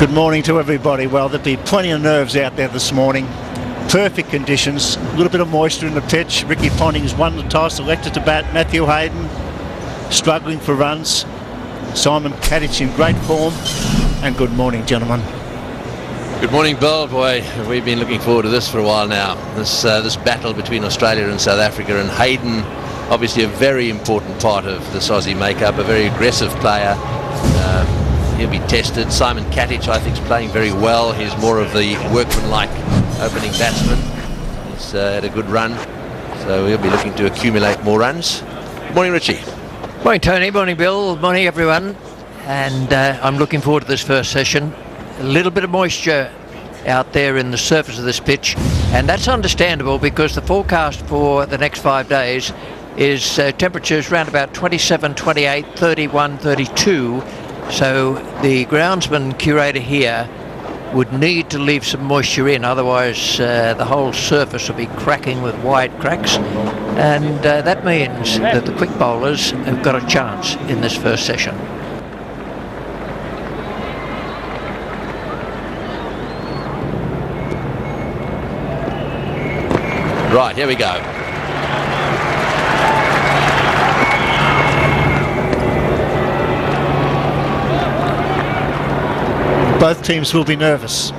Good morning to everybody. Well, there'll be plenty of nerves out there this morning. Perfect conditions, a little bit of moisture in the pitch. Ricky Ponting's won the toss, elected to bat. Matthew Hayden struggling for runs. Simon Kadich in great form. And good morning, gentlemen. Good morning, Bill. Boy, we've been looking forward to this for a while now. This battle between Australia and South Africa, and Hayden, obviously a very important part of this Aussie makeup, a very aggressive player. He'll be tested. Simon Kadich, I think, is playing very well. He's more of the workmanlike opening batsman. He's had a good run, so he'll be looking to accumulate more runs. Good morning, Richie. Morning, Tony. Morning, Bill. Morning, everyone. And I'm looking forward to this first session. A little bit of moisture out there in the surface of this pitch, and that's understandable because the forecast for the next 5 days is temperatures around about 27, 28, 31, 32. So the groundsman curator here would need to leave some moisture in, otherwise the whole surface will be cracking with wide cracks, and that means that the quick bowlers have got a chance in this first session. Right, here we go. Both teams will be nervous.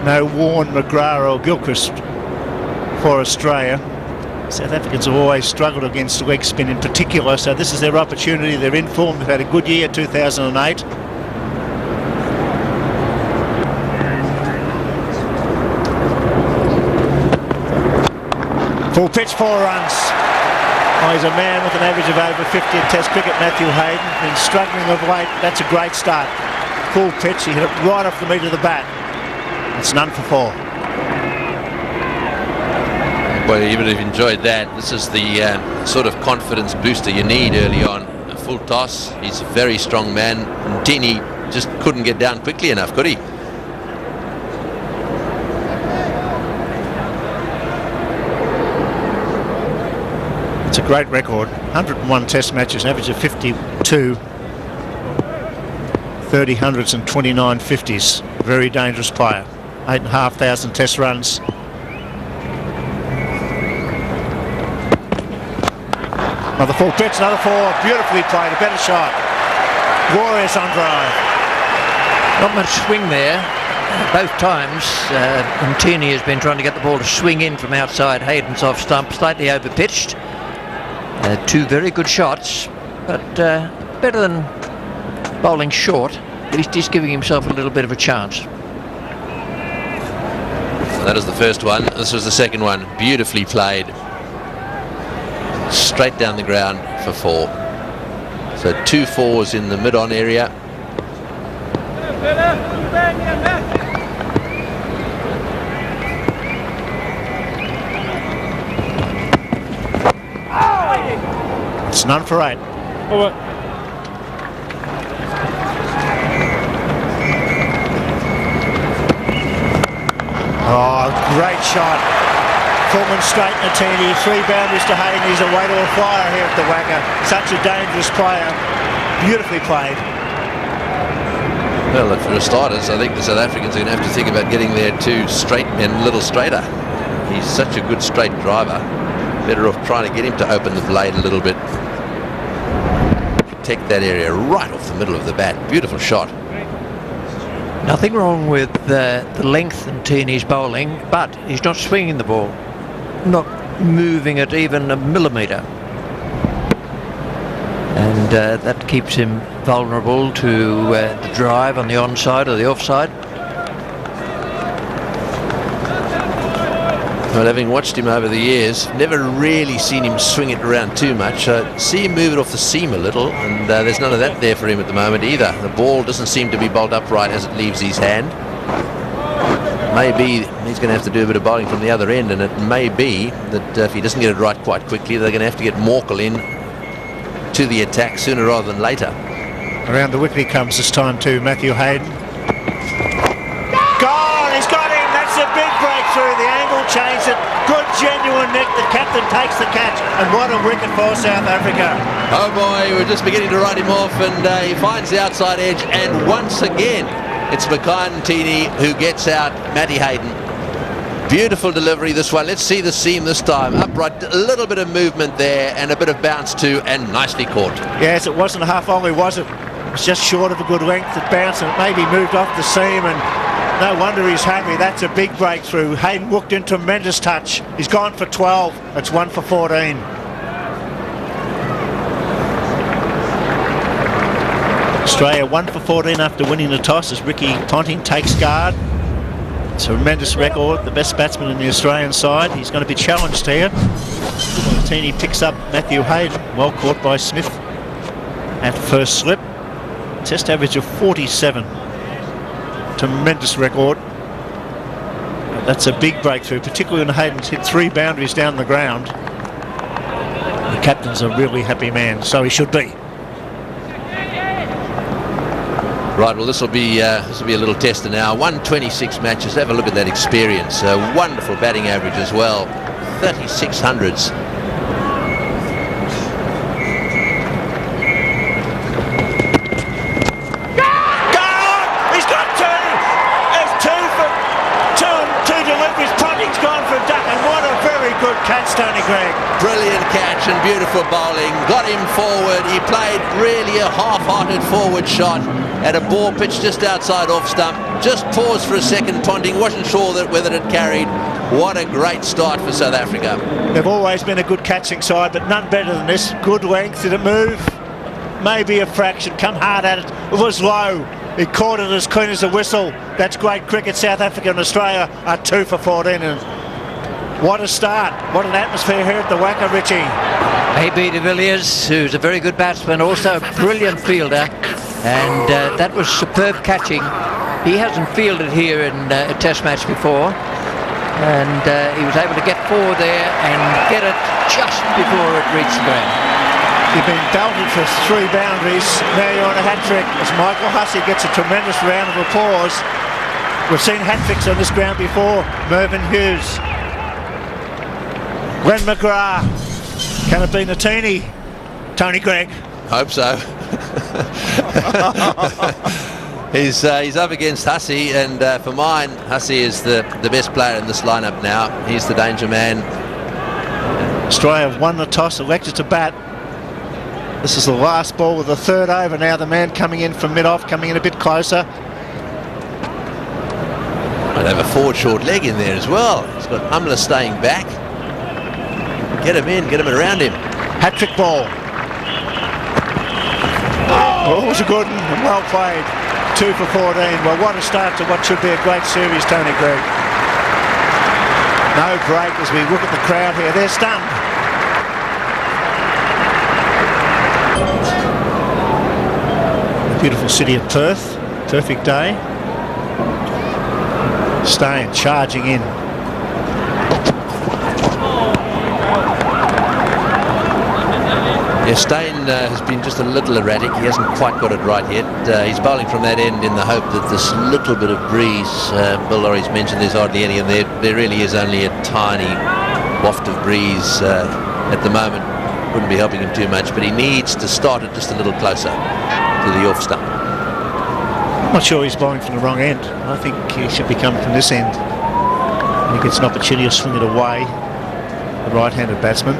No Warne, McGrath or Gilchrist for Australia. South Africans have always struggled against leg spin in particular, so this is their opportunity. They're in form. They've had a good year, 2008. Full pitch, 4 runs. Oh, he's a man with an average of over 50 in Test cricket, Matthew Hayden. Been struggling of late. That's a great start. Full pitch, he hit it right off the meat of the bat. It's none for 4. Well, you would have enjoyed that. This is the sort of confidence booster you need early on. A full toss. He's a very strong man. And Tini just couldn't get down quickly enough, could he? It's a great record. 101 Test matches, average of 52. 30 hundreds and 29 50s. Very dangerous player. 8,500 Test runs. Another full pitch, another 4. Beautifully played, a better shot. Glorious on drive. Not much swing there. Both times, Ntini has been trying to get the ball to swing in from outside Hayden's off stump, slightly overpitched. 2 very good shots, but better than bowling short. At least he's giving himself a little bit of a chance. That is the first one. This was the second one. Beautifully played. Straight down the ground for 4. So 2 4s in the mid-on area. It's none for 8. Oh, great shot. Fullman straight Ntini, 3 boundaries to Hayden. He's away to a flyer here at the Wacker. Such a dangerous player. Beautifully played. Well, for starters, I think the South Africans are going to have to think about getting their 2 straight men a little straighter. He's such a good straight driver. Better off trying to get him to open the blade a little bit. Protect that area right off the middle of the bat. Beautiful shot. Nothing wrong with the length Ntini's bowling, but he's not swinging the ball, not moving it even a millimetre, and that keeps him vulnerable to the drive on the onside or the offside. Well, having watched him over the years, never really seen him swing it around too much. See him move it off the seam a little, and there's none of that there for him at the moment either. The ball doesn't seem to be bowled upright as it leaves his hand. Maybe he's going to have to do a bit of bowling from the other end, and it may be that if he doesn't get it right quite quickly, they're going to have to get Morkel in to the attack sooner rather than later. Around the wicket he comes this time too, Matthew Hayden. Gone! He's got him! That's a big breakthrough. The angle changed it. Good genuine nick. The captain takes the catch, and what a wicket for South Africa. Oh boy, we're just beginning to write him off, and he finds the outside edge, and once again It's Mackay-Ntini who gets out Matty Hayden. Beautiful delivery this one. Let's see the seam this time. Upright, a little bit of movement there and a bit of bounce too, and nicely caught. Yes, it wasn't a half volley, was it? It was just short of a good length. It bounced and it maybe moved off the seam, and no wonder he's happy. That's a big breakthrough. Hayden walked in tremendous touch. He's gone for 12. It's 1 for 14. Australia 1 for 14 after winning the toss as Ricky Ponting takes guard. It's a tremendous record, the best batsman in the Australian side. He's going to be challenged here. Ntini picks up Matthew Hayden, well caught by Smith at first slip. Test average of 47. Tremendous record. That's a big breakthrough, particularly when Hayden's hit 3 boundaries down the ground. The captain's a really happy man, so he should be. Right, well, this will be a little tester now. 126 matches. Have a look at that experience. A wonderful batting average as well. 3600s. Good catch, Tony Greig. Brilliant catch and beautiful bowling. Got him forward. He played really a half-hearted forward shot at a ball pitched just outside off stump. Just paused for a second. Ponting wasn't sure whether it carried. What a great start for South Africa. They've always been a good catching side, but none better than this. Good length. Did it move? Maybe a fraction. Come hard at it. It was low. He caught it as clean as a whistle. That's great cricket. South Africa and Australia are 2 for 14. And what a start. What an atmosphere here at the Wacker, Richie. A.B. de Villiers, who's a very good batsman, also a brilliant fielder, and that was superb catching. He hasn't fielded here in a test match before, and he was able to get forward there and get it just before it reached the ground. You've been belted for 3 boundaries. Now you're on a hat-trick as Michael Hussey gets a tremendous round of applause. We've seen hat-tricks on this ground before. Mervyn Hughes, Glenn McGrath. Can it be Ntini? Tony Greig. Hope so. He's up against Hussey, and for mine, Hussey is the best player in this lineup now. He's the danger man. Australia have won the toss, elected to bat. This is the last ball of the 3rd over. Now the man coming in from mid-off, coming in a bit closer. Might have a forward short leg in there as well. He's got Umla staying back. Get him in, get him around him. Hat-trick ball. Oh, it was a good one and well played. 2 for 14. Well, what a start to what should be a great series, Tony Greig. No break as we look at the crowd here. They're stunned. The beautiful city of Perth. Perfect day. Steyn charging in. Yeah, Steyn has been just a little erratic. He hasn't quite got it right yet. He's bowling from that end in the hope that this little bit of breeze, Bill Laurie's mentioned there's hardly any, and there really is only a tiny waft of breeze at the moment. Wouldn't be helping him too much, but he needs to start it just a little closer to the off stump. I'm not sure he's bowling from the wrong end. I think he should be coming from this end. When he gets an opportunity to swing it away, the right-handed batsman.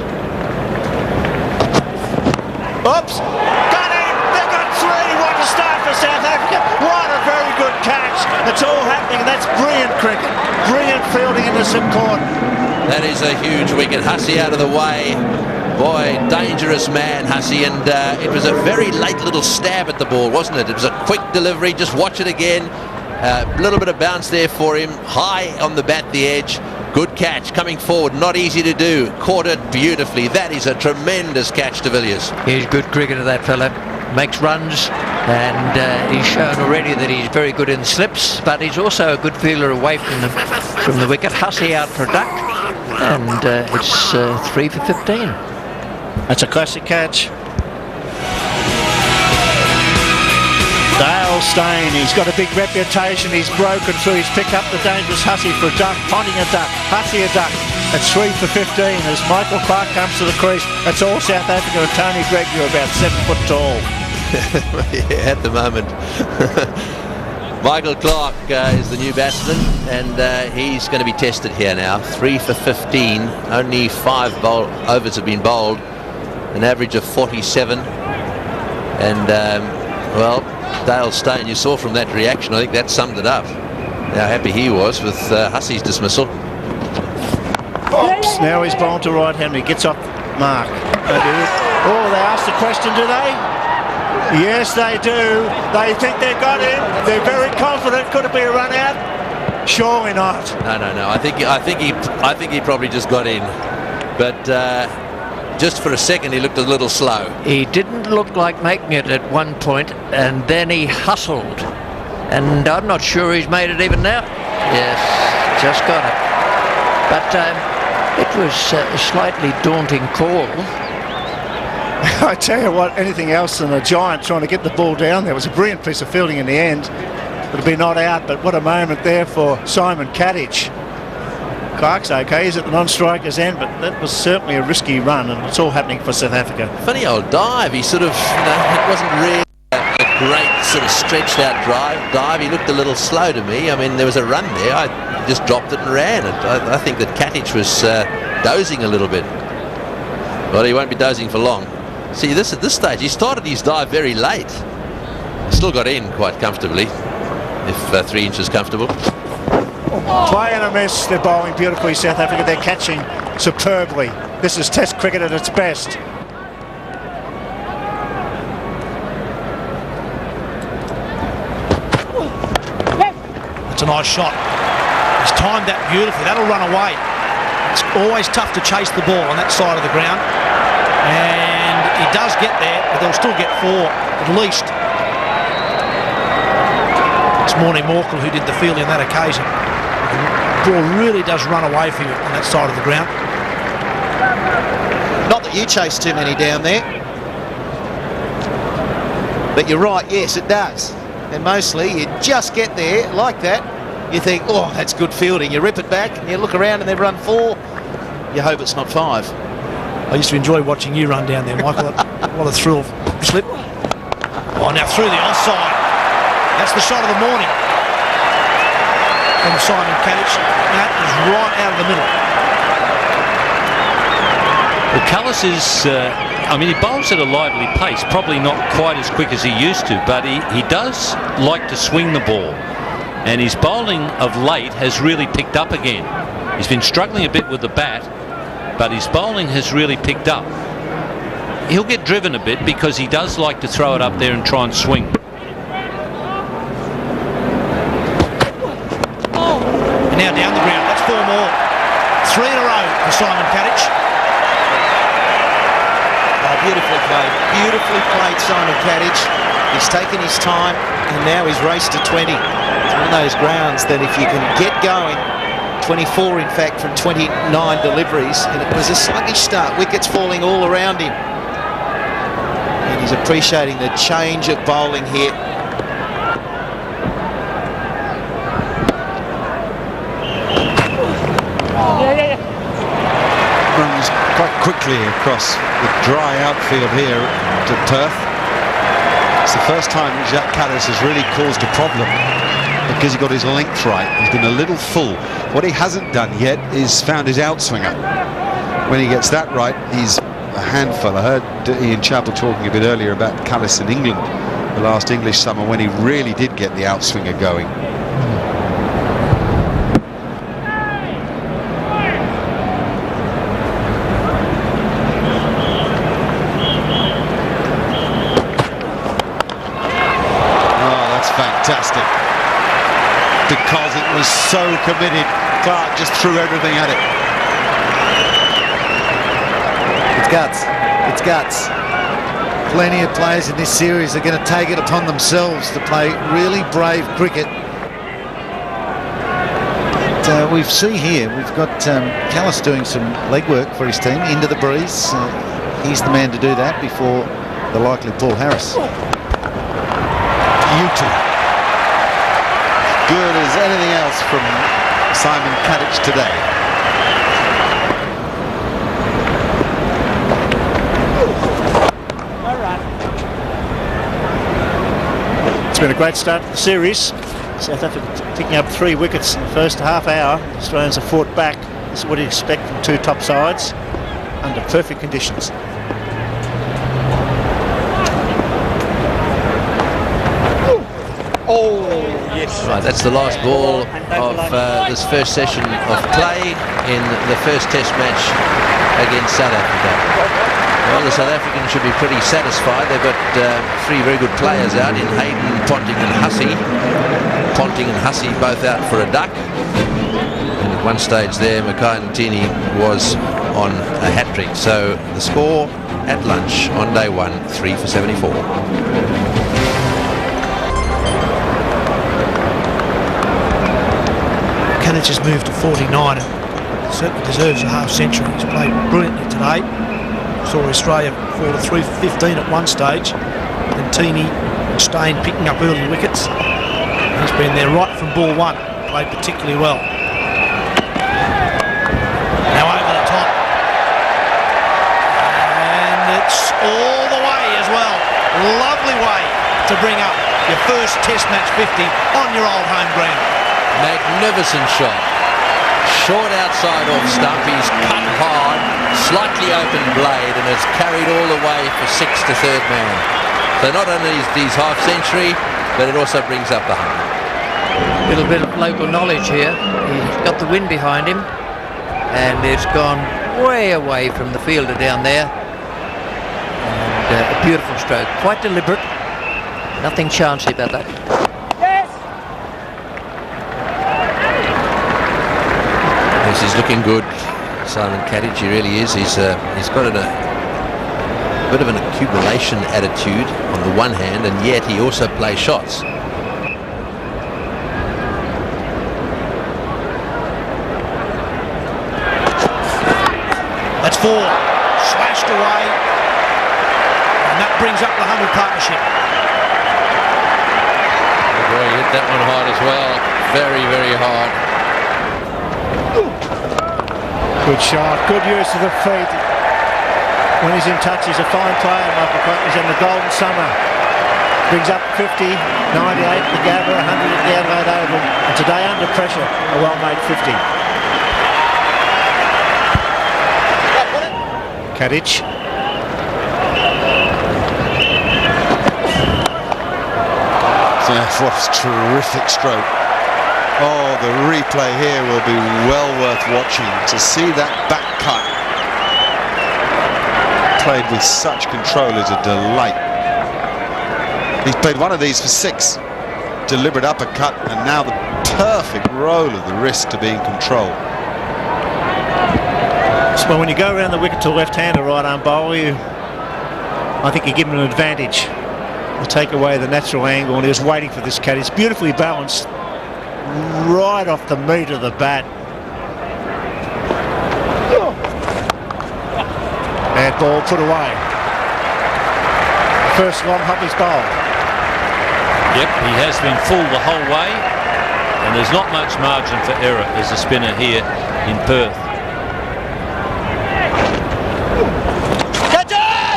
Oops! Got him! They got 3! What a start for South Africa! What a very good catch! It's all happening. That's brilliant cricket. Brilliant fielding in the slip-court. That is a huge wicket. Hussey out of the way. Boy, dangerous man, Hussey, and it was a very late little stab at the ball, wasn't it? It was a quick delivery. Just watch it again. A little bit of bounce there for him. High on the bat, the edge. Good catch coming forward, not easy to do. Caught it beautifully. That is a tremendous catch, de Villiers. He's good cricketer, that fella. Makes runs, and he's shown already that he's very good in slips, but he's also a good fielder away from the wicket. Hussey out for a duck, and it's 3 for 15. That's a classic catch. Dale Steyn, he's got a big reputation. He's broken through. He's picked up the dangerous Hussey for a duck. Ponting a duck. Hussey a duck. It's 3 for 15 as Michael Clark comes to the crease. It's all South Africa, and Tony Greig, you're about 7 foot tall. Yeah, at the moment. Michael Clark is the new batsman, and he's going to be tested here now. 3 for 15. Only 5 overs have been bowled, an average of 47. And well, Dale Steyn, you saw from that reaction, I think that summed it up. How happy he was with Hussey's dismissal. Now he's bowled to right-hand. He gets off mark. Oh, they asked the question, do they? Yes, they do. They think they've got him. They're very confident. Could it be a run out? Surely not. No. I think he probably just got in, but just for a second he looked a little slow. He didn't look like making it at one point, and then he hustled. And I'm not sure he's made it even now. Yes, just got it. But it was a slightly daunting call. I tell you what, anything else than a giant trying to get the ball down there. Was a brilliant piece of fielding in the end. It'll be not out, but what a moment there for Simon Kadich. Clark's okay, he's at the non-striker's end, but that was certainly a risky run, and it's all happening for South Africa. Funny old dive. He sort of, it wasn't really a great sort of stretched out dive. He looked a little slow to me. I mean, there was a run there. I just dropped it and ran it. I think that Kadich was dozing a little bit. Well, he won't be dozing for long. See, at this stage, he started his dive very late. Still got in quite comfortably, if 3 inches comfortable. Play and a miss. They're bowling beautifully, South Africa. They're catching superbly. This is Test cricket at its best. It's a nice shot. He's timed that beautifully. That'll run away. It's always tough to chase the ball on that side of the ground. And he does get there, but they'll still get 4 at least. It's Morne Morkel who did the fielding on that occasion. The ball really does run away for you on that side of the ground. Not that you chase too many down there, but you're right, yes it does. And mostly you just get there like that, you think, oh, that's good fielding, you rip it back and you look around and they've run 4, you hope it's not 5. I used to enjoy watching you run down there, Michael. What a thrill slip. Oh, now through the offside. That's the shot of the morning from Simon Kadich. That is right out of the middle. Well, Cullis is, I mean, he bowls at a lively pace, probably not quite as quick as he used to, but he does like to swing the ball. And his bowling of late has really picked up again. He's been struggling a bit with the bat, but his bowling has really picked up. He'll get driven a bit because he does like to throw it up there and try and swing. And now down the ground, that's 4 more. 3 in a row for Simon Kadich. Oh, beautifully played Simon Kadich. He's taken his time and now he's raced to 20. It's one of those grounds that if you can get going, 24 in fact from 29 deliveries, and it was a sluggish start, wickets falling all around him, and he's appreciating the change of bowling here. Runs quite quickly across the dry outfield here to Perth. It's the first time Jacques Kallis has really caused a problem, because he got his length right. He's been a little full. What he hasn't done yet is found his outswinger. When he gets that right, he's a handful. I heard Ian Chappell talking a bit earlier about Kallis in England, the last English summer, when he really did get the outswinger going. Oh, that's fantastic. Because it was so committed, Clark just threw everything at it. It's guts. Plenty of players in this series are going to take it upon themselves to play really brave cricket. But, we've seen here, we've got Kallis doing some legwork for his team into the breeze. He's the man to do that before the likely Paul Harris. Beauty. Good as anything else from Simon Kadich today. It's been a great start to the series. South Africa picking up 3 wickets in the first half hour. Australians are fought back. This is what you expect from two top sides under perfect conditions. Oh, yes. Right, that's the last ball of this first session of play in the first Test match against South Africa. Well, the South Africans should be pretty satisfied. They've got 3 very good players out in Hayden, Ponting and Hussey. Ponting and Hussey both out for a duck. And at one stage there, Mackay-Ntini was on a hat-trick. So the score at lunch on day 1, 3 for 74. Kadich has moved to 49 and certainly deserves a half century. He's played brilliantly today. Saw Australia fall to 3 for 15 at one stage. And Tini and Steyn picking up early wickets. He's been there right from ball 1. Played particularly well. Now over the top. And it's all the way as well. Lovely way to bring up your first Test match 50 on your old home ground. Magnificent shot. Short outside off stump. He's cut hard, slightly open blade, and it's carried all the way for 6 to third man. So not only is these half century, but it also brings up the 100. A little bit of local knowledge here. He's got the wind behind him, and it's gone way away from the fielder down there. And a beautiful stroke, quite deliberate. Nothing chancy about that. This is looking good, Simon Kadich. He really is. He's got a bit of an accumulation attitude on the one hand, and yet he also plays shots. That's 4. Slashed away. And that brings up the 100 partnership. Oh boy, he hit that one hard as well. Very, very hard. Good shot, good use of the feet. When he's in touch, he's a fine player, Michael Cotton. He's in the golden summer. Brings up 50, 98 at the Gabba, 100 at the Adelaide Oval. And today, under pressure, a well-made 50. Kadich. That was a terrific stroke. Oh, the replay here will be well worth watching. To see that back cut played with such control is a delight. He's played one of these for 6. Deliberate uppercut, and now the perfect roll of the wrist to be in control. So when you go around the wicket to left-hander right-arm bowler, I think you give him an advantage. You take away the natural angle, and he was waiting for this cat. It's beautifully balanced right off the meat of the bat. Bad ball put away. First long Hopper's bowl. Yep, he has been full the whole way, and there's not much margin for error as a spinner here in Perth.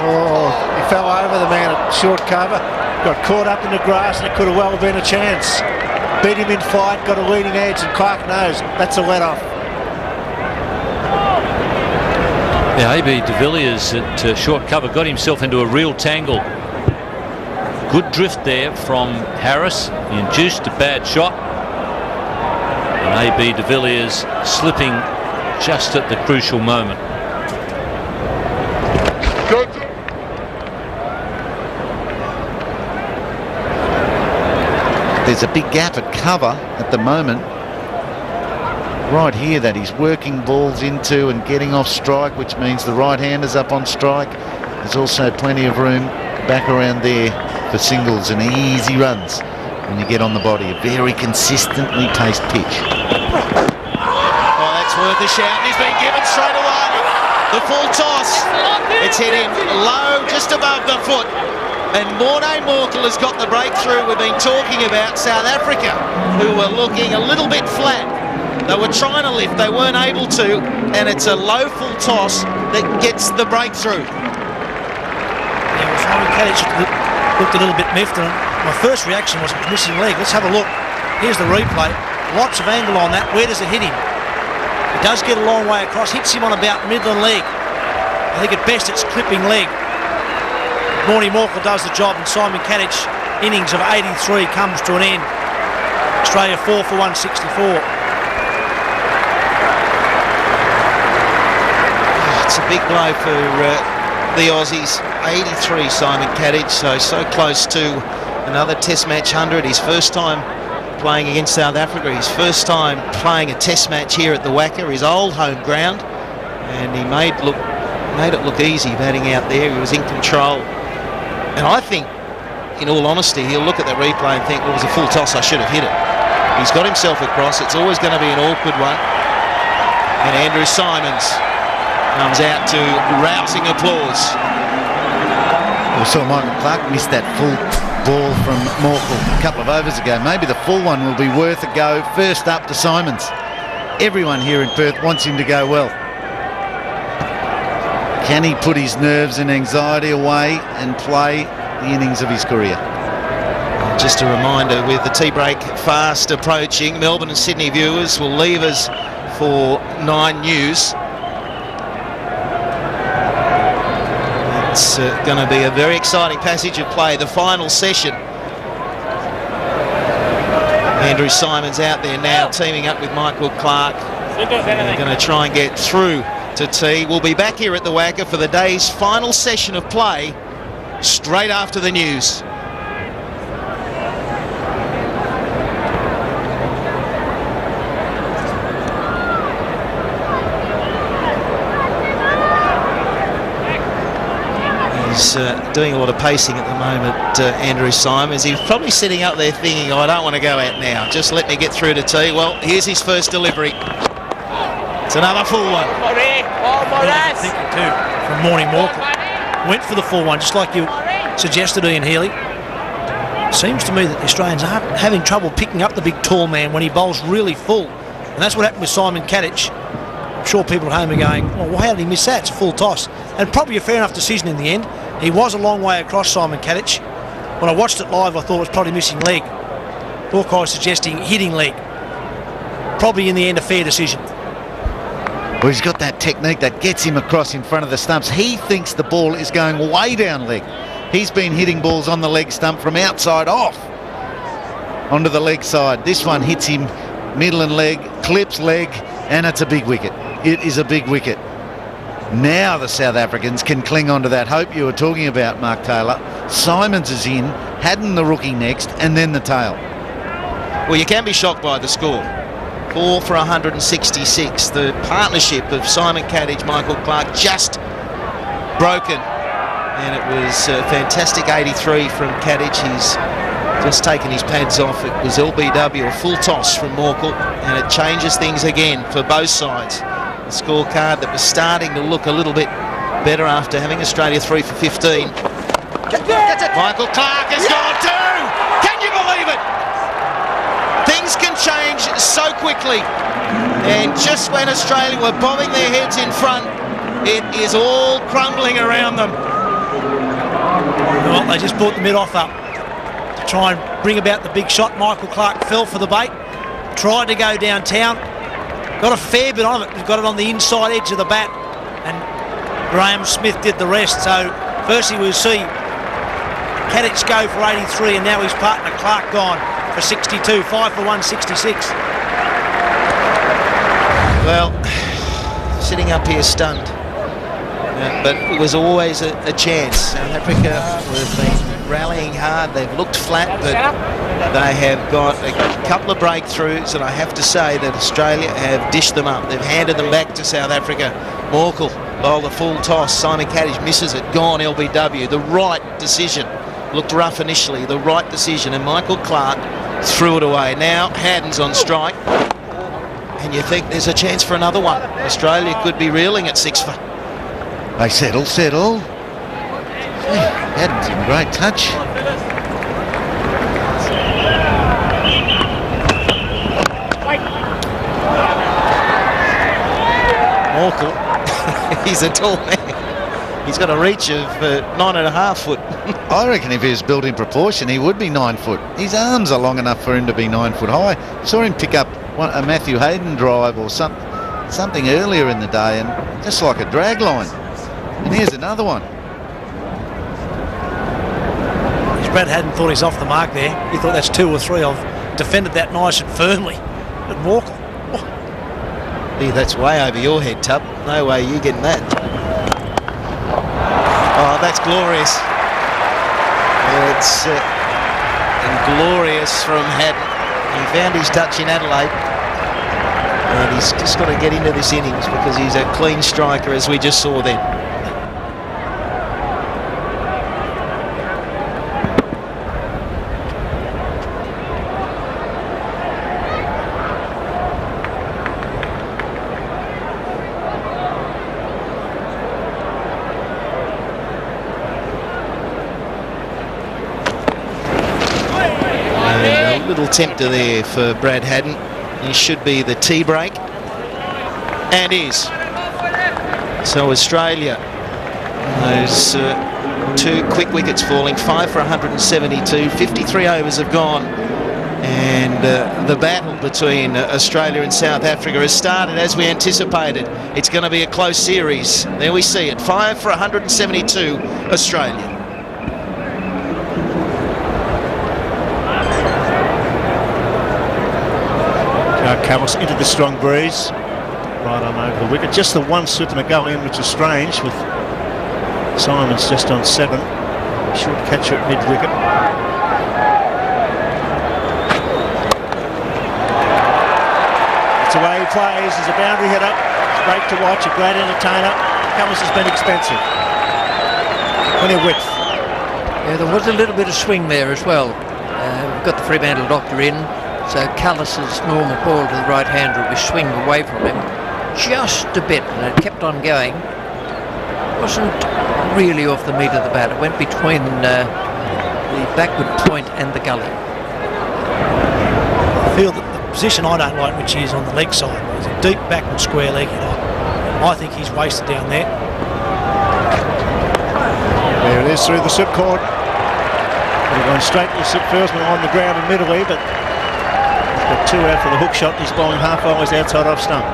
Oh, he fell over the man at short cover, got caught up in the grass, and it could have well been a chance. Beat him in flight, got a leading edge, and Clark knows that's a let-off. Yeah, A.B. de Villiers at short cover got himself into a real tangle. Good drift there from Harris. He induced a bad shot. And A.B. de Villiers slipping just at the crucial moment. There's a big gap at cover at the moment. Right here that he's working balls into and getting off strike, which means the right-hander's up on strike. There's also plenty of room back around there for singles and easy runs when you get on the body. A very consistently paced pitch. Oh, that's worth a shout. He's been given straight away. The full toss. It's hit him low, just above the foot. And Morné Morkel has got the breakthrough we've been talking about. South Africa, who were looking a little bit flat. They were trying to lift, they weren't able to, and it's a low full toss that gets the breakthrough. Yeah, well, Simon Kadich looked a little bit miffed, and my first reaction was missing leg. Let's have a look. Here's the replay. Lots of angle on that. Where does it hit him? It does get a long way across. Hits him on about Midland leg. I think at best it's clipping leg. Morty Morkel does the job, and Simon Kadich innings of 83 comes to an end. Australia 4 for 164. It's a big blow for the Aussies. 83 Simon Kadich, so close to another Test match 100. His first time playing against South Africa, his first time playing a Test match here at the Wacker, his old home ground, and he made it look easy batting out there. He was in control, and I think, in all honesty, he'll look at the replay and think, well, it was a full toss, I should have hit it. He's got himself across. It's always going to be an awkward one, and Andrew Symonds comes out to rousing applause. We saw Michael Clark miss that full ball from Morkel a couple of overs ago. Maybe the full one will be worth a go. First up to Symonds. Everyone here in Perth wants him to go well. Can he put his nerves and anxiety away and play the innings of his career? Just a reminder, with the tea break fast approaching, Melbourne and Sydney viewers will leave us for 9 News. It's going to be a very exciting passage of play, the final session. Andrew Symonds out there now, teaming up with Michael Clark. They're going to try and get through to tea. We'll be back here at the Wacker for the day's final session of play, straight after the news. He's doing a lot of pacing at the moment, Andrew Symonds. He's probably sitting up there thinking, oh, I don't want to go out now. Just let me get through to tea. Well, here's his first delivery. It's another full one. Thinking too, from Morty Morkel. Went for the full one, just like you suggested, Ian Healy. Seems to me that the Australians are having trouble picking up the big tall man when he bowls really full. And that's what happened with Simon Kadich. I'm sure people at home are going, well, how did he miss that? It's a full toss. And probably a fair enough decision in the end. He was a long way across, Simon Kadich. When I watched it live, I thought it was probably missing leg. Hawkeye was suggesting hitting leg. Probably in the end a fair decision. Well, he's got that technique that gets him across in front of the stumps. He thinks the ball is going way down leg. He's been hitting balls on the leg stump from outside off onto the leg side. This one hits him middle and leg, clips leg, and it's a big wicket. It is a big wicket. Now the South Africans can cling on to that hope you were talking about, Mark Taylor. Symonds is in, Haddon the rookie next, and then the tail. Well, you can be shocked by the score. 4 for 166. The partnership of Simon Kadich, Michael Clark just broken. And it was a fantastic 83 from Kadich. He's just taken his pads off. It was LBW, a full toss from Morkel, and it changes things again for both sides. The scorecard that was starting to look a little bit better after having Australia 3 for 15. Michael Clark has gone too! Can you believe it? Things can change so quickly, and just when Australia were bobbing their heads in front, it is all crumbling around them. Well, they just brought the mid-off up to try and bring about the big shot. Michael Clark fell for the bait, tried to go downtown, got a fair bit on it. He's got it on the inside edge of the bat, and Graham Smith did the rest. So firstly we'll see Kadich go for 83, and now his partner Clark gone for 62, 5 for 166. Well, sitting up here stunned. But it was always a chance. South Africa have been rallying hard. They've looked flat, but they have got a couple of breakthroughs, and I have to say that Australia have dished them up. They've handed them back to South Africa. Morkel bowled a full toss. Simon Kadich misses it. Gone LBW. The right decision. Looked rough initially. The right decision. And Michael Clark threw it away. Now Haddon's on strike. And you think there's a chance for another one. Australia could be reeling at 6 for. They settle. Haddon's in great touch. Morkel, he's a tall man. He's got a reach of 9.5 foot. I reckon if he was built in proportion, he would be 9 foot. His arms are long enough for him to be 9 foot high. Saw him pick up a Matthew Hayden drive or something earlier in the day, and just like a drag line. And here's another one. Brad hadn't thought he's off the mark there. He thought that's 2 or 3. I've defended that nice and firmly. But Walker, Yeah, that's way over your head, Tub. No way you getting that. Oh, that's glorious. It's glorious from Haddon. He found his touch in Adelaide. And he's just got to get into this innings because he's a clean striker, as we just saw then. Little tempter there for Brad Haddon. He should be the tea break, and is. So Australia, those 2 quick wickets falling, 5 for 172, 53 overs have gone, and the battle between Australia and South Africa has started as we anticipated. It's going to be a close series. There we see it, 5 for 172 Australia. Callis into the strong breeze, right on over the wicket. Just the one slip and a go in, which is strange, with Simons just on 7. Short catcher at mid-wicket. That's the way he plays. He's a boundary hitter. It's great to watch, a great entertainer. Callis has been expensive. Plenty of width. Yeah, there was a little bit of swing there as well. We've got the Fremantle doctor in. So Callis's normal ball to the right hander will be swinging away from him just a bit, and it kept on going. Wasn't really off the meat of the bat. It went between the backward point and the gully. I feel that the position I don't like, which is on the leg side, is a deep backward square leg. I think he's wasted down there. There it is through the slip cord. Could have gone straight to the slip first, on the ground admittedly, but got 2 out for the hook shot. He's bowling half hours outside off stump.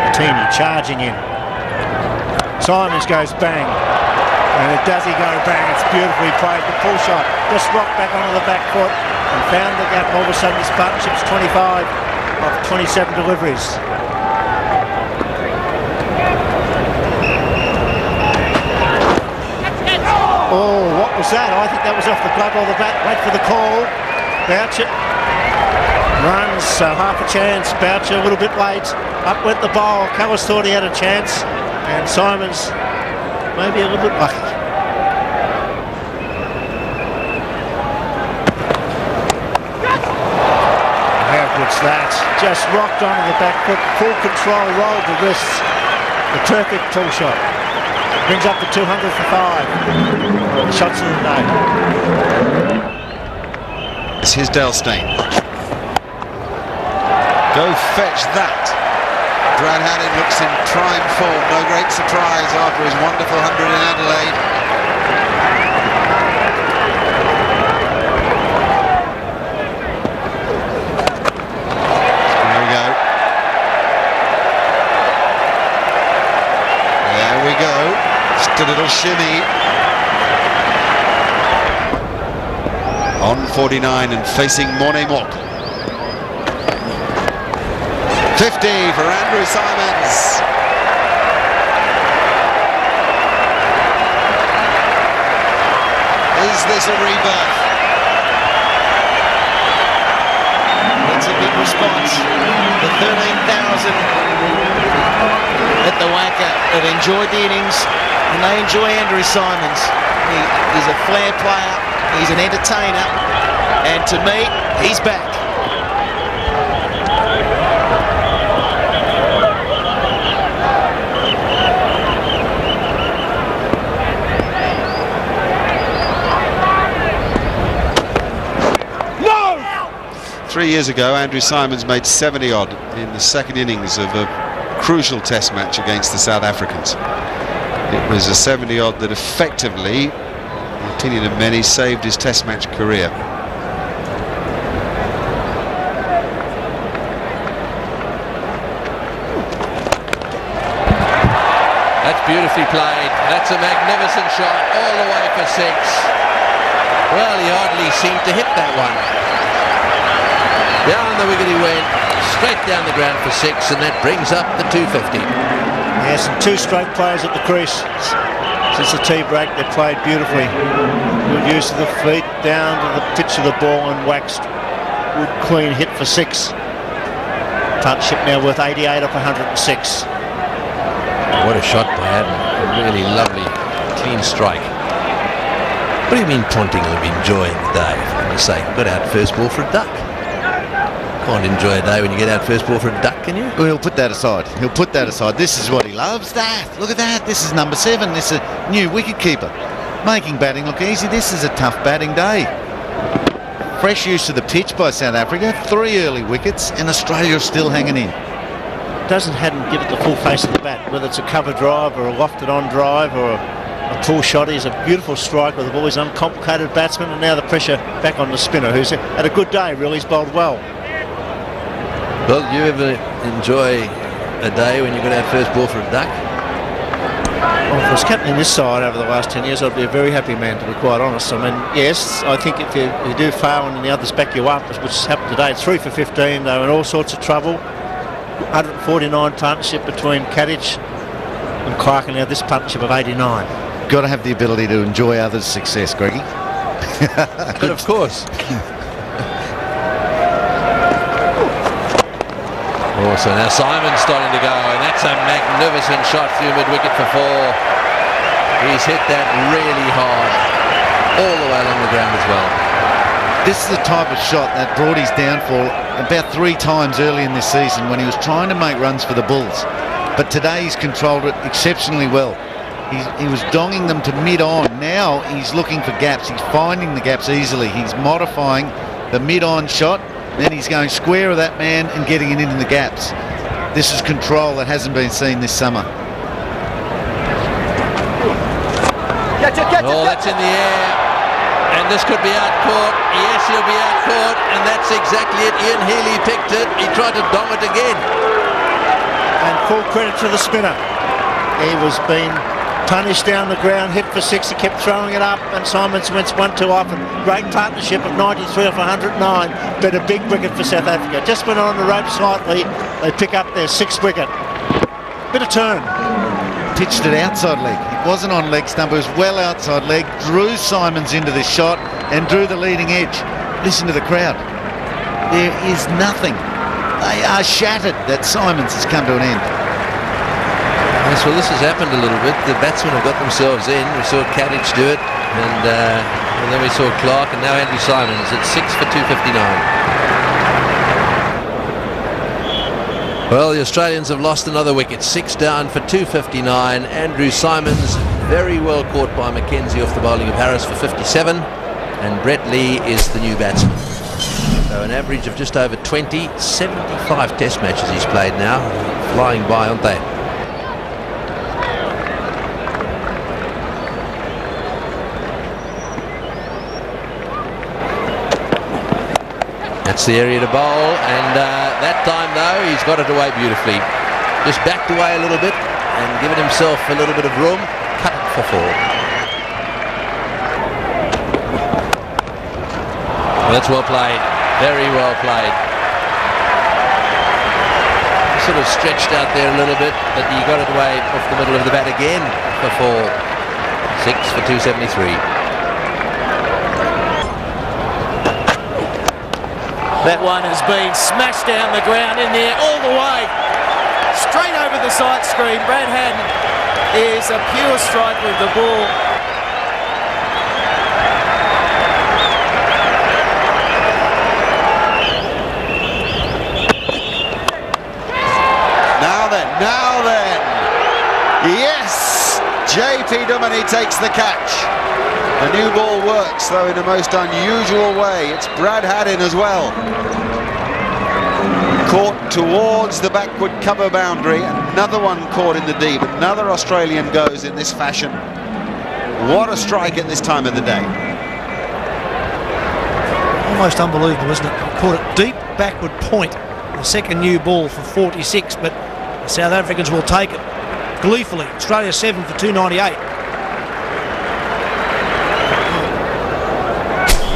Martini charging in. Simons goes bang. And does he go bang? It's beautifully played. The pull shot just rocked back onto the back foot and found the gap. All of a sudden this partnership's 25 of 27 deliveries. Oh, what was that? I think that was off the glove or the bat. Wait for the call. Boucher runs, half a chance. Boucher a little bit late. Up went the bowl. Callis thought he had a chance, and Simons maybe a little bit lucky. How good's that? Just rocked onto the back foot. Full control, rolled the wrists. The perfect pull shot. Brings up the 200 for 5. Shots of the day. It's his Dale Steyn. Go fetch that. Brad Haddon looks in prime form. No great surprise after his wonderful 100 in Adelaide. There we go. There we go. Just a little shimmy. On 49 and facing Morne Mok. 50 for Andrew Simons. Is this a rebirth? It's a big response. The 13,000 at the Wacker have enjoyed the innings, and they enjoy Andrew Simons. He's a flair player, he's an entertainer, and to me, he's back. 3 years ago, Andrew Symonds made 70-odd in the second innings of a crucial test match against the South Africans. It was a 70-odd that effectively, in the opinion of many, saved his test match career. That's beautifully played. That's a magnificent shot all the way for 6. Well, he hardly seemed to hit that one. Down the wicket he went, straight down the ground for 6, and that brings up the 250. Yes, and 2 straight players at the crease. Since the tea break, they played beautifully. Good use of the feet, down to the pitch of the ball and waxed. Good clean hit for 6. Partnership now worth 88 off 106. What a shot by Adam. A really lovely, clean strike. What do you mean Ponting will be enjoying the day? For goodness sake, got out first ball for a duck. Can't enjoy a day when you get out first ball for a duck, can you? Well, he'll put that aside. He'll put that aside. This is what he loves. That. Look at that. This is number 7. This is a new wicket keeper. Making batting look easy. This is a tough batting day. Fresh use of the pitch by South Africa. 3 early wickets, and Australia still hanging in. Hadn't give it the full face of the bat, whether it's a cover drive or a lofted on drive or a pull shot. He's a beautiful striker with the ball. He's an uncomplicated batsman, and now the pressure back on the spinner, who's had a good day, really. He's bowled well. Well, do you ever enjoy a day when you got out first ball for a duck? Well, if I was captain this side over the last 10 years, I'd be a very happy man, to be quite honest. I mean, yes, I think if you do fail and the others back you up, which has happened today, it's 3 for 15, they were in all sorts of trouble. 149 partnership between Kadich and Clark, and now this partnership of 89. Got to have the ability to enjoy others' success, Greggy. But of course. Also now Simon's starting to go, and that's a magnificent shot through mid-wicket for 4. He's hit that really hard all the way along the ground as well. This is the type of shot that brought his downfall about 3 times early in this season when he was trying to make runs for the Bulls. But today he's controlled it exceptionally well. He was donging them to mid-on. Now he's looking for gaps. He's finding the gaps easily. He's modifying the mid-on shot. Then he's going square of that man and getting it into the gaps. This is control that hasn't been seen this summer. Oh, that's in the air. And this could be out-caught. Yes, he'll be out-caught. And that's exactly it. Ian Healy picked it. He tried to dong it again. And full credit to the spinner. He was being punished down the ground, hit for 6. He kept throwing it up, and Simons went 1 too often. Great partnership of 93 off 109, but a big wicket for South Africa. Just went on the rope slightly. They pick up their 6th wicket. Bit of turn. Pitched it outside leg. It wasn't on leg stump. It was well outside leg. Drew Simons into the shot and drew the leading edge. Listen to the crowd. There is nothing. They are shattered that Simons has come to an end. Yes, well, this has happened a little bit. The batsmen have got themselves in. We saw Kadich do it, and then we saw Clark, and now Andrew Simons at 6 for 259. Well, the Australians have lost another wicket. 6 down for 259. Andrew Simons very well caught by Mackenzie off the bowling of Harris for 57, and Brett Lee is the new batsman. So an average of just over 20, 75 test matches he's played now. Flying by, aren't they? That's the area to bowl, and that time though he's got it away beautifully. Just backed away a little bit and given himself a little bit of room. Cut it for 4. Well, that's well played, very well played. Sort of stretched out there a little bit, but he got it away off the middle of the bat again for 4. 6 for 273. That one has been smashed down the ground in there all the way. Straight over the sight screen. Brad Haddon is a pure striker of the ball. Now then. Yes! JP Duminy takes the catch. The new ball works, though, in a most unusual way. It's Brad Haddon as well. Caught towards the backward cover boundary. Another one caught in the deep. Another Australian goes in this fashion. What a strike at this time of the day. Almost unbelievable, isn't it? Caught it deep backward point. The second new ball for 46, but the South Africans will take it gleefully. Australia 7 for 298.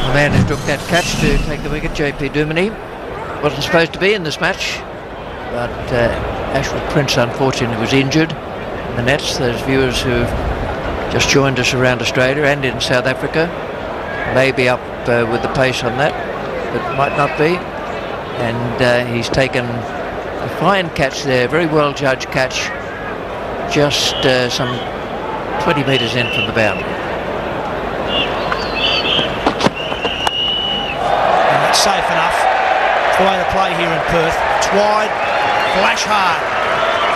The man who took that catch to take the wicket, JP Duminy, wasn't supposed to be in this match, but Ashworth Prince unfortunately was injured in the nets. Those viewers who've just joined us around Australia and in South Africa may be up with the pace on that, but might not be. And he's taken a fine catch there, very well judged catch, just some 20 metres in from the boundary. And that's safe enough. It's the way to play here in Perth. It's wide, flash hard,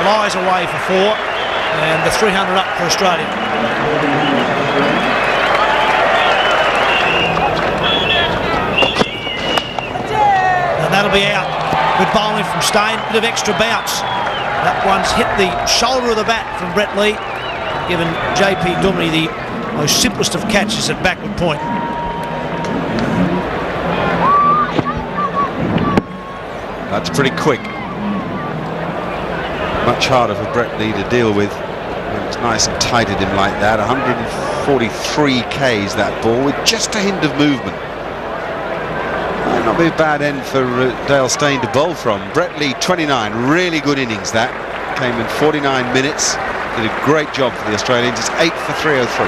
flies away for 4, and the 300 up for Australia. And that'll be out. Good bowling from Steyn, bit of extra bounce. That one's hit the shoulder of the bat from Brett Lee, given JP Duminy the most simplest of catches at backward point. That's pretty quick. Much harder for Brett Lee to deal with. It's nice and tight at him like that. 143 Ks that ball with just a hint of movement. Might not be a bad end for Dale Steyn to bowl from. Brett Lee 29, really good innings that. Came in 49 minutes. Did a great job for the Australians. It's 8 for 303.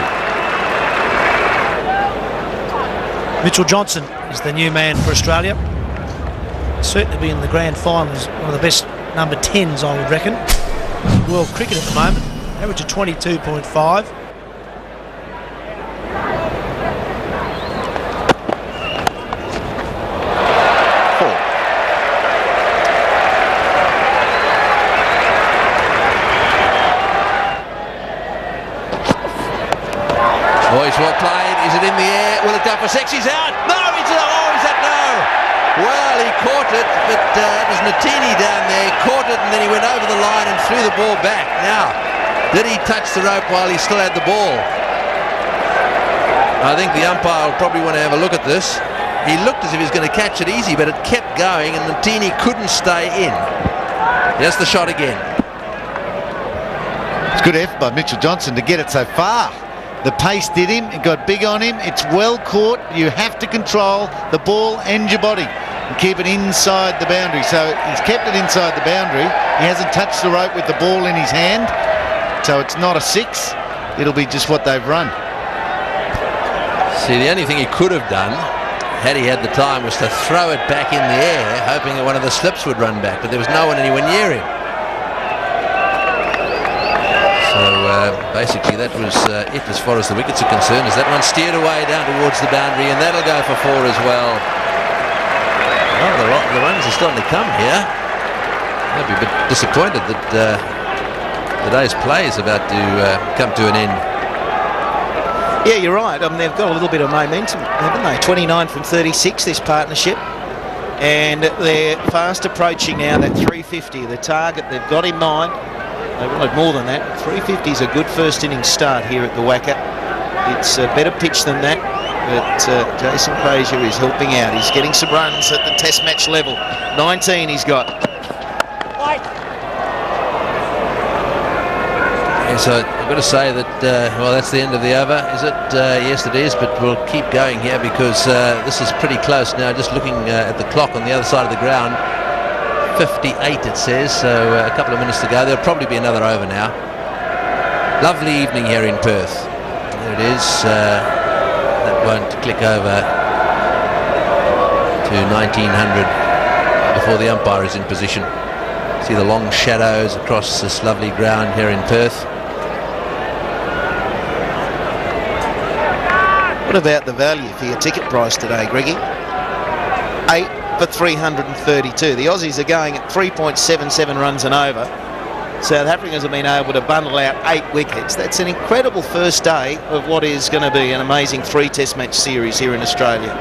Mitchell Johnson is the new man for Australia. Certainly be in the grand final as one of the best number 10s, I would reckon. World cricket at the moment, average of 22.5. Well played. Is it in the air? Will it go for 6? He's out. No, he's out. Oh, he's out. No. Well, he caught it, but it was Natini down there. Caught it, and then he went over the line and threw the ball back. Now, did he touch the rope while he still had the ball? I think the umpire will probably want to have a look at this. He looked as if he was going to catch it easy, but it kept going, and Natini couldn't stay in. Here's the shot again. It's good effort by Mitchell Johnson to get it so far. The pace did him, it got big on him, it's well caught. You have to control the ball and your body and keep it inside the boundary. So he's kept it inside the boundary. He hasn't touched the rope with the ball in his hand. So it's not a 6, it'll be just what they've run. See, the only thing he could have done, had he had the time, was to throw it back in the air, hoping that one of the slips would run back, but there was no one anywhere near him. So basically that was it as far as the wickets are concerned, as that one steered away down towards the boundary, and that'll go for 4 as well. Well, the runs are starting to come here. I'd be a bit disappointed that the day's play is about to come to an end. Yeah, you're right. I mean, they've got a little bit of momentum, haven't they? 29 from 36, this partnership. And they're fast approaching now that 350, the target they've got in mind. They wanted more than that. 350 is a good first innings start here at the Wacker. It's a better pitch than that, but Jason Frazier is helping out. He's getting some runs at the test match level. 19 he's got. Yeah, so I've got to say that, well, that's the end of the over, is it? Yes, it is, but we'll keep going here because this is pretty close now. Just looking at the clock on the other side of the ground. 58 it says, so a couple of minutes to go. There'll probably be another over now. Lovely evening here in Perth. There it is. That won't click over to 1900 before the umpire is in position. See the long shadows across this lovely ground here in Perth. What about the value for your ticket price today, Greggy? 8 for 332. The Aussies are going at 3.77 runs and over. South Africans have been able to bundle out 8 wickets. That's an incredible first day of what is going to be an amazing 3 test match series here in Australia.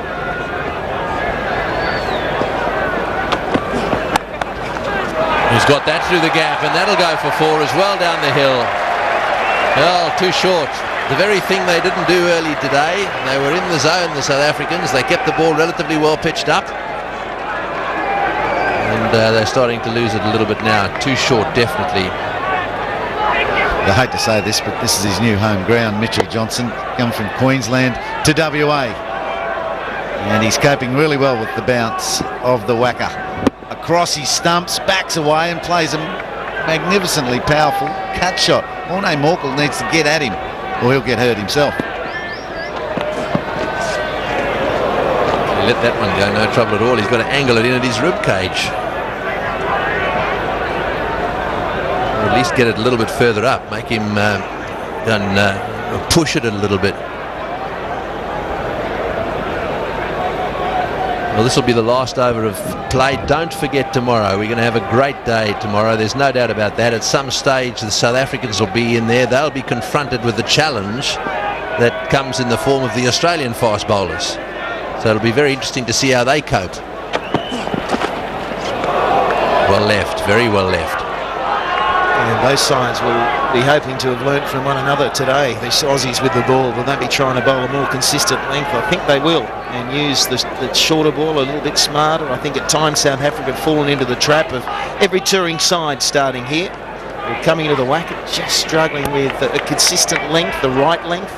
He's got that through the gap, and that'll go for 4 as well down the hill. Well, too short. The very thing they didn't do early today. They were in the zone, the South Africans. They kept the ball relatively well pitched up. And they're starting to lose it a little bit now. Too short, definitely. I hate to say this, but this is his new home ground. Mitchell Johnson, come from Queensland to WA. And he's coping really well with the bounce of the whacker. Across his stumps, backs away and plays a magnificently powerful cut shot. Morné Morkel needs to get at him or he'll get hurt himself. He let that one go, no trouble at all. He's got to angle it in at his rib cage. Or at least get it a little bit further up, make him push it a little bit. Well, this will be the last over of play. Don't forget tomorrow. We're going to have a great day tomorrow. There's no doubt about that. At some stage, the South Africans will be in there. They'll be confronted with the challenge that comes in the form of the Australian fast bowlers. So it'll be very interesting to see how they cope. Well left, very well left. And both sides will be hoping to have learnt from one another today. These Aussies with the ball, will they be trying to bowl a more consistent length? I think they will, and use the shorter ball a little bit smarter. I think at times South Africa have fallen into the trap of every touring side starting here. We're coming to the whacker, just struggling with a consistent length, the right length.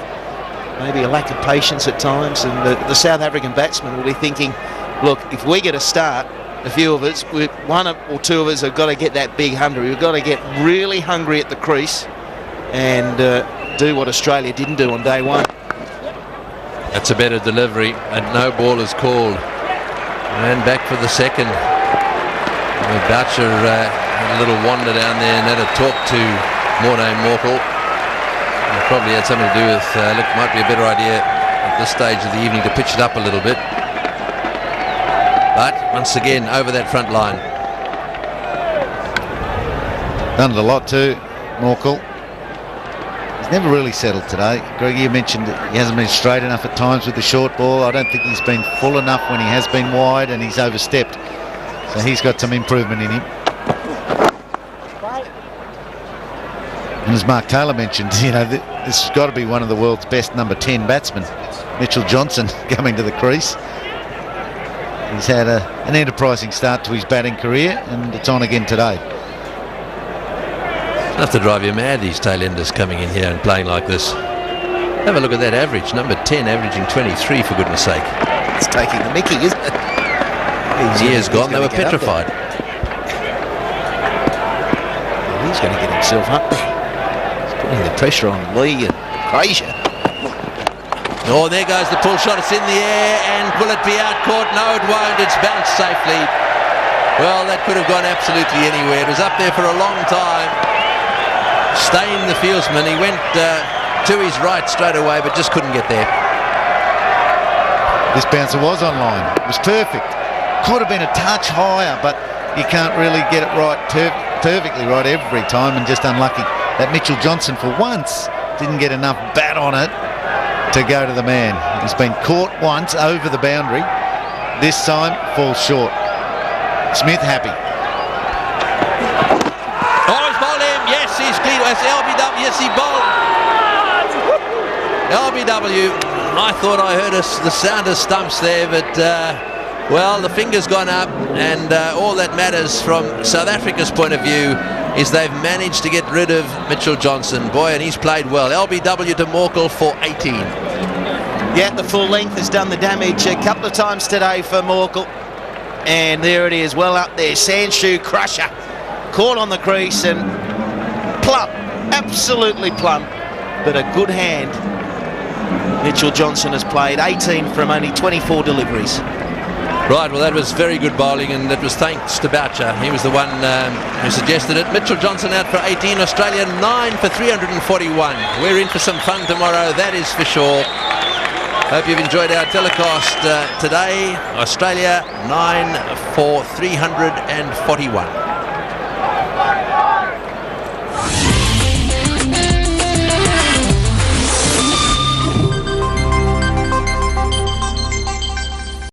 Maybe a lack of patience at times, and the South African batsmen will be thinking, look, if we get a start, a few of us, one or two of us have got to get that big 100. We've got to get really hungry at the crease and do what Australia didn't do on day one. That's a better delivery, and no ball is called. And back for the second. Boucher had a little wander down there and had a talk to Morné Morkel. It probably had something to do with, look, might be a better idea at this stage of the evening to pitch it up a little bit. But once again, over that front line. Done it a lot too, Morkel. He's never really settled today. Greg, you mentioned that he hasn't been straight enough at times with the short ball. I don't think he's been full enough when he has been wide, and he's overstepped. So he's got some improvement in him. And as Mark Taylor mentioned, you know, this has got to be one of the world's best number 10 batsmen. Mitchell Johnson coming to the crease. He's had an enterprising start to his batting career, and it's on again today. Enough to drive you mad, these tailenders coming in here and playing like this. Have a look at that average, number 10 averaging 23, for goodness sake. It's taking the mickey, isn't it? Years gone, they were petrified. He's going to get himself up there. He's putting the pressure on Lee and Frazier. Oh, there goes the pull shot. It's in the air, and will it be out caught? No, it won't. It's bounced safely. Well, that could have gone absolutely anywhere. It was up there for a long time. Stain, the fieldsman, he went to his right straight away, but just couldn't get there. This bouncer was on line. It was perfect. Could have been a touch higher, but you can't really get it right perfectly right every time, and just unlucky that Mitchell Johnson for once didn't get enough bat on it to go to the man. He's been caught once over the boundary. This time falls short. Smith happy. Oh, he's bowled him. Yes, he's clean. It's LBW. Yes, he bowled. LBW. I thought I heard the sound of stumps there, but well, the finger's gone up, and all that matters from South Africa's point of view is they've managed to get rid of Mitchell Johnson. Boy, and he's played well. LBW to Morkel for 18. Yeah, the full length has done the damage a couple of times today for Morkel. And there it is, well up there. Sandshoe crusher. Caught on the crease and plump. Absolutely plump. But a good hand Mitchell Johnson has played. 18 from only 24 deliveries. Right, well, that was very good bowling, and that was thanks to Boucher. He was the one who suggested it. Mitchell Johnson out for 18, Australia 9 for 341. We're in for some fun tomorrow, that is for sure. Hope you've enjoyed our telecast today. Australia 9 for 341.